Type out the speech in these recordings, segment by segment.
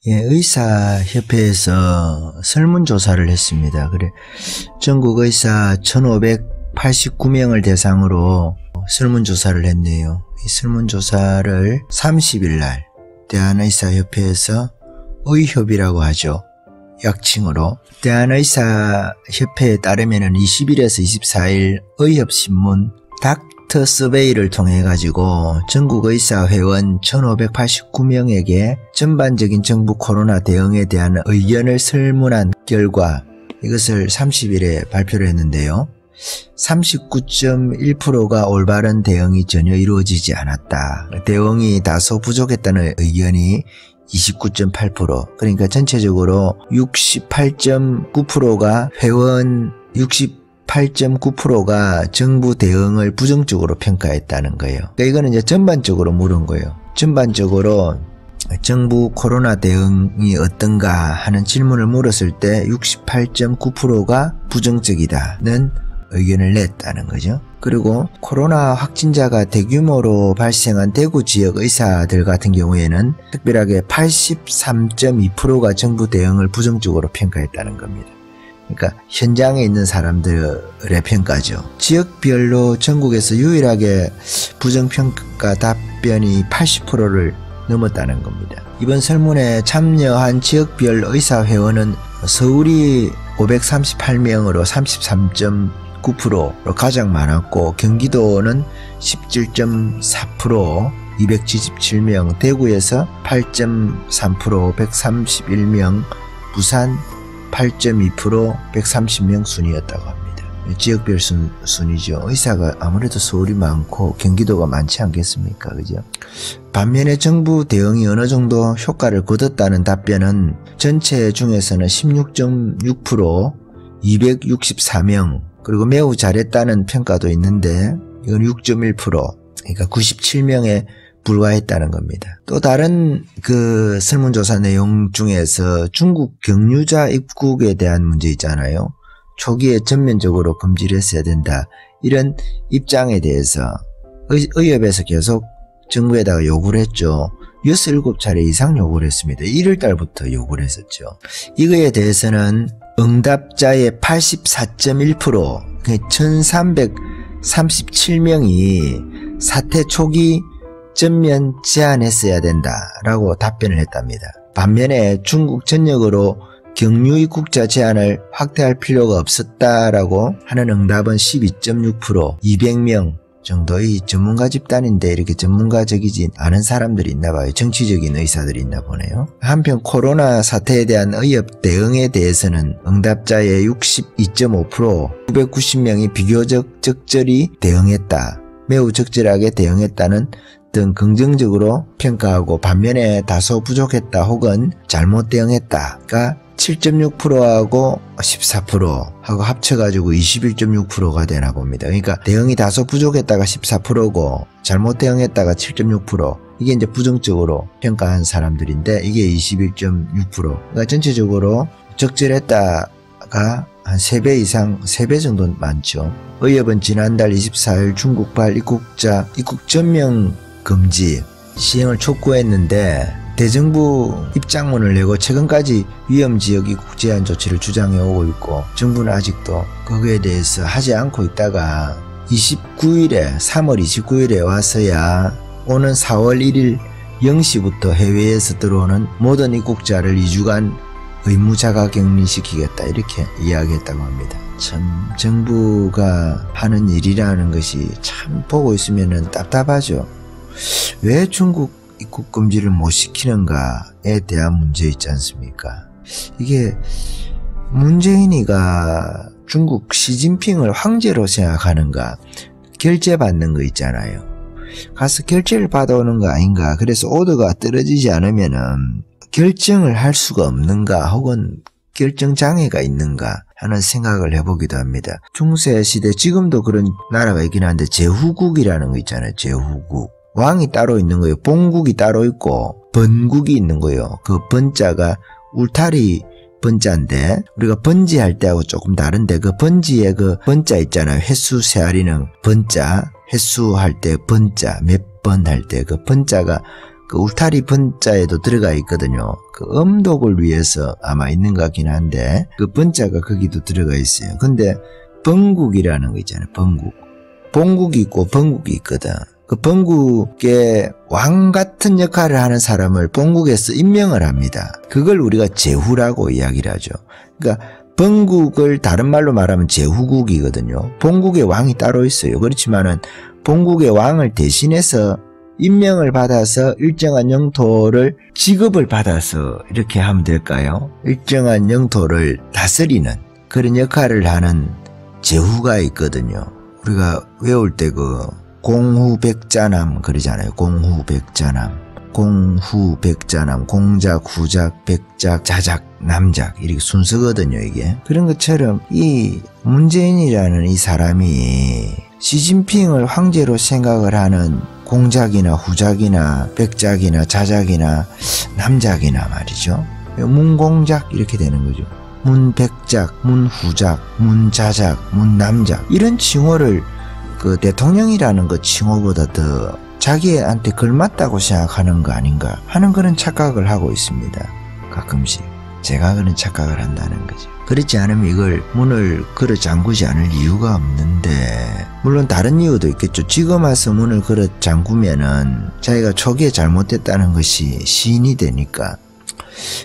예, 의사협회에서 설문조사를 했습니다. 그래, 전국 의사 1589명을 대상으로 설문조사를 했네요. 이 설문조사를 30일 날 대한의사협회에서 의협이라고 하죠. 약칭으로. 대한의사협회에 따르면 20일에서 24일 의협신문 닥터 서베이를 통해 가지고 전국 의사 회원 1589명에게 전반적인 정부 코로나 대응에 대한 의견을 설문한 결과 이것을 30일에 발표를 했는데요. 39.1%가 올바른 대응이 전혀 이루어지지 않았다. 대응이 다소 부족했다는 의견이 29.8%. 그러니까 전체적으로 68.9%가 회원 68.9%가 정부 대응을 부정적으로 평가했다는 거예요. 그러니까 이거는 이제 전반적으로 물은 거예요. 전반적으로 정부 코로나 대응이 어떤가 하는 질문을 물었을 때 68.9%가 부정적이다는 의견을 냈다는 거죠. 그리고 코로나 확진자가 대규모로 발생한 대구 지역 의사들 같은 경우에는 특별하게 83.2%가 정부 대응을 부정적으로 평가했다는 겁니다. 그러니까 현장에 있는 사람들의 평가죠. 지역별로 전국에서 유일하게 부정평가 답변이 80%를 넘었다는 겁니다. 이번 설문에 참여한 지역별 의사회원은 서울이 538명으로 33.9%로 가장 많았고, 경기도는 17.4% 277명, 대구에서 8.3% 131명, 부산 8.2% 130명 순이었다고 합니다. 지역별 순이죠. 의사가 아무래도 서울이 많고 경기도가 많지 않겠습니까? 그죠? 반면에 정부 대응이 어느 정도 효과를 거뒀다는 답변은 전체 중에서는 16.6% 264명, 그리고 매우 잘했다는 평가도 있는데 이건 6.1%, 그러니까 97명에 불과했다는 겁니다. 또 다른 그 설문조사 내용 중에서 중국 경유자 입국에 대한 문제 있잖아요. 초기에 전면적으로 금지를 했어야 된다. 이런 입장에 대해서 의협에서 계속 정부에다가 요구를 했죠. 6, 7차례 이상 요구를 했습니다. 1월 달부터 요구를 했었죠. 이거에 대해서는 응답자의 84.1%, 1337명이 사태 초기 전면 제한했어야 된다라고 답변을 했답니다. 반면에 중국 전역으로 경유 입국자 제한을 확대할 필요가 없었다라고 하는 응답은 12.6%, 200명 정도의 전문가 집단인데 이렇게 전문가적이지 않은 사람들이 있나 봐요. 정치적인 의사들이 있나 보네요. 한편 코로나 사태에 대한 의협 대응에 대해서는 응답자의 62.5%, 990명이 비교적 적절히 대응했다, 매우 적절하게 대응했다는 등 긍정적으로 평가하고, 반면에 다소 부족했다 혹은 잘못 대응했다가 7.6%하고 14%하고 합쳐가지고 21.6%가 되나 봅니다. 그러니까 대응이 다소 부족했다가 14%고 잘못 대응했다가 7.6%, 이게 이제 부정적으로 평가한 사람들인데 이게 21.6%. 그러니까 전체적으로 적절했다가 한 3배 이상, 3배 정도 많죠. 의협은 지난달 24일 중국발 입국자 입국 전면 금지 시행을 촉구했는데 대정부 입장문을 내고 최근까지 위험지역 입국 제한 조치를 주장해 오고 있고, 정부는 아직도 그거에 대해서 하지 않고 있다가 3월 29일에 와서야 오는 4월 1일 0시부터 해외에서 들어오는 모든 입국자를 2주간 의무 자가격리시키겠다, 이렇게 이야기했다고 합니다. 참 정부가 하는 일이라는 것이 참 보고 있으면 답답하죠. 왜 중국 입국 금지를 못 시키는가에 대한 문제 있지 않습니까? 이게 문재인이가 중국 시진핑을 황제로 생각하는가, 결제받는 거 있잖아요. 가서 결제를 받아오는 거 아닌가, 그래서 오더가 떨어지지 않으면은 결정을 할 수가 없는가, 혹은 결정 장애가 있는가 하는 생각을 해보기도 합니다. 중세시대, 지금도 그런 나라가 있긴 한데 제후국이라는 거 있잖아요. 제후국. 왕이 따로 있는 거예요. 본국이 따로 있고 번국이 있는 거예요. 그 번자가 울타리 번자인데 우리가 번지할 때하고 조금 다른데, 그 번지에 그 번자 있잖아요. 횟수 세아리는 번자, 횟수할 때 번자, 몇 번 할 때 그 번자가 그 울타리 번자에도 들어가 있거든요. 그 음독을 위해서 아마 있는 것 같긴 한데 그 번자가 거기도 들어가 있어요. 근데 번국이라는 거 있잖아요. 번국. 본국이 있고 번국이 있거든. 그 번국의 왕 같은 역할을 하는 사람을 본국에서 임명을 합니다. 그걸 우리가 제후라고 이야기를 하죠. 그러니까 번국을 다른 말로 말하면 제후국이거든요. 본국의 왕이 따로 있어요. 그렇지만은 본국의 왕을 대신해서 임명을 받아서 일정한 영토를 지급을 받아서 이렇게 하면 될까요? 일정한 영토를 다스리는 그런 역할을 하는 제후가 있거든요. 우리가 외울 때 그 공후백자남 그러잖아요. 공후백자남, 공후백자남, 공작, 후작, 백작, 자작, 남작 이렇게 순서거든요. 이게 그런 것처럼 이 문재인이라는 이 사람이 시진핑을 황제로 생각을 하는 공작이나 후작이나 백작이나 자작이나 남작이나 말이죠. 문공작 이렇게 되는 거죠. 문백작, 문후작, 문자작, 문남작 이런 칭호를 그 대통령이라는 그 칭호보다 더 자기한테 걸맞다고 생각하는 거 아닌가 하는 그런 착각을 하고 있습니다. 가끔씩 제가 그런 착각을 한다는 거죠. 그렇지 않으면 이걸 문을 걸어 잠그지 않을 이유가 없는데 물론 다른 이유도 있겠죠. 지금 와서 문을 걸어 잠그면은 자기가 초기에 잘못됐다는 것이 시인이 되니까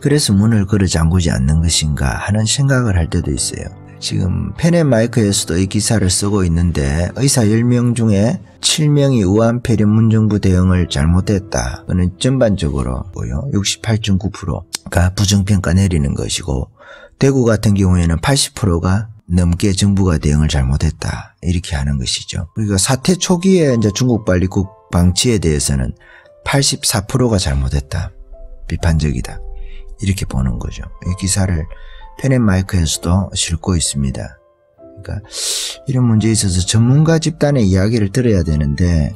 그래서 문을 걸어 잠그지 않는 것인가 하는 생각을 할 때도 있어요. 지금 펜앤마이크에서도 이 기사를 쓰고 있는데 의사 10명 중에 7명이 우한폐렴 문정부 대응을 잘못했다. 그는 전반적으로 68.9%가 부정평가 내리는 것이고 대구 같은 경우에는 80%가 넘게 정부가 대응을 잘못했다. 이렇게 하는 것이죠. 그러니까 사태 초기에 이제 중국발 입국 방치에 대해서는 84%가 잘못했다. 비판적이다. 이렇게 보는 거죠. 이 기사를 펜앤마이크에서도 싣고 있습니다. 그러니까 이런 문제에 있어서 전문가 집단의 이야기를 들어야 되는데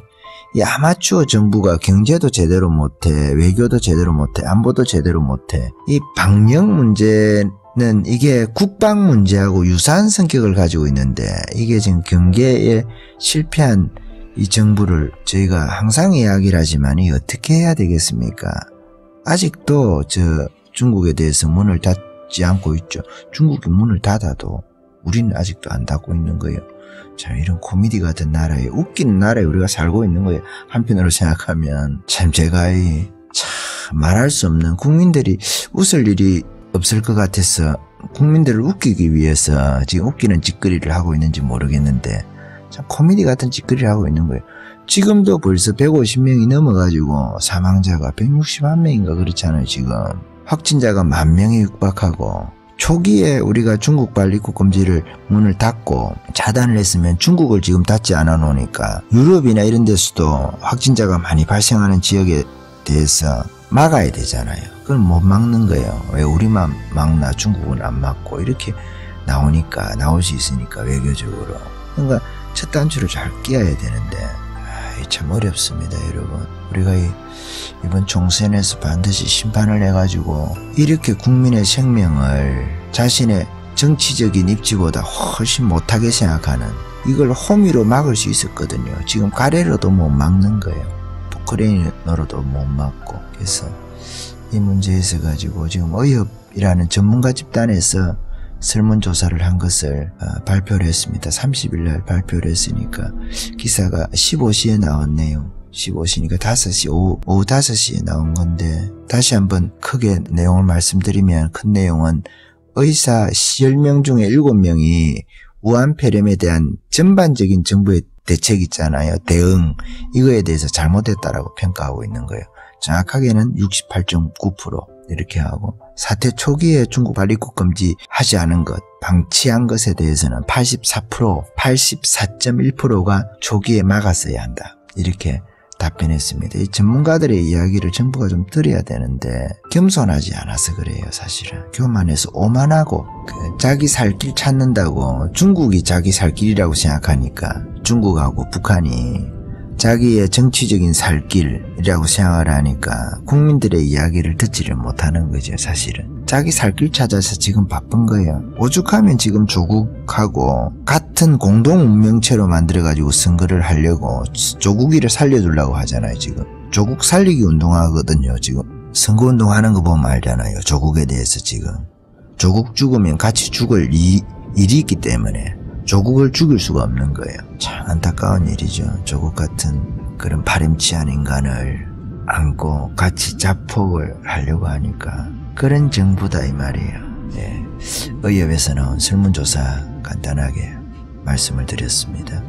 이 아마추어 정부가 경제도 제대로 못해, 외교도 제대로 못해, 안보도 제대로 못해. 이 방역 문제는 이게 국방 문제하고 유사한 성격을 가지고 있는데 이게 지금 경계에 실패한 이 정부를 저희가 항상 이야기를 하지만 이 어떻게 해야 되겠습니까? 아직도 중국에 대해서 문을 닫지 않고 있죠. 중국이 문을 닫아도 우리는 아직도 안 닫고 있는 거예요. 참 이런 코미디 같은 나라에 웃기는 나라에 우리가 살고 있는 거예요. 한편으로 생각하면 참 제가 참 말할 수 없는 국민들이 웃을 일이 없을 것 같아서 국민들을 웃기기 위해서 지금 웃기는 짓거리를 하고 있는지 모르겠는데 참 코미디 같은 짓거리를 하고 있는 거예요. 지금도 벌써 150명이 넘어가지고 사망자가 160만 명인가 그렇잖아요. 지금 확진자가 10,000명에 육박하고 초기에 우리가 중국발 입국 금지를 문을 닫고 차단을 했으면 중국을 지금 닫지 않아 놓으니까 유럽이나 이런 데서도 확진자가 많이 발생하는 지역에 대해서 막아야 되잖아요. 그걸 못 막는 거예요. 왜 우리만 막나 중국은 안 막고 이렇게 나올 수 있으니까 외교적으로. 그러니까 첫 단추를 잘 끼워야 되는데 참 어렵습니다. 여러분 우리가 이번 총선에서 반드시 심판을 해가지고 이렇게 국민의 생명을 자신의 정치적인 입지보다 훨씬 못하게 생각하는 이걸 호미로 막을 수 있었거든요. 지금 가래로도 못 막는 거예요. 포크레인으로도 못 막고. 그래서 이 문제에 있어 가지고 지금 의협이라는 전문가 집단에서 설문조사를 한 것을 발표를 했습니다. 30일 날 발표를 했으니까 기사가 15시에 나왔네요. 15시니까 5시, 오후 5시에 나온 건데 다시 한번 크게 내용을 말씀드리면 큰 내용은 의사 10명 중에 7명이 우한폐렴에 대한 전반적인 정부의 대책 있잖아요. 대응 이거에 대해서 잘못했다라고 평가하고 있는 거예요. 정확하게는 68.9% 이렇게 하고 사태 초기에 중국발 입국 금지 하지 않은 것, 방치한 것에 대해서는 84%, 84.1%가 초기에 막았어야 한다. 이렇게 답변했습니다. 이 전문가들의 이야기를 정부가 좀 들어야 되는데 겸손하지 않아서 그래요. 사실은 교만해서 오만하고 자기 살 길 찾는다고 중국이 자기 살 길이라고 생각하니까 중국하고 북한이 자기의 정치적인 살 길이라고 생각을 하니까 국민들의 이야기를 듣지를 못하는 거죠. 사실은 자기 살 길 찾아서 지금 바쁜 거예요. 오죽하면 지금 조국하고 같은 공동 운명체로 만들어가지고 선거를 하려고 조국이를 살려주려고 하잖아요. 지금 조국 살리기 운동하거든요. 지금 선거운동 하는 거 보면 알잖아요. 조국에 대해서 지금. 조국 죽으면 같이 죽을 일이 있기 때문에 조국을 죽일 수가 없는 거예요. 참 안타까운 일이죠. 조국 같은 그런 파렴치한 인간을 안고 같이 자폭을 하려고 하니까 그런 정부다 이 말이에요. 예. 의협에서 나온 설문조사 간단하게 말씀을 드렸습니다.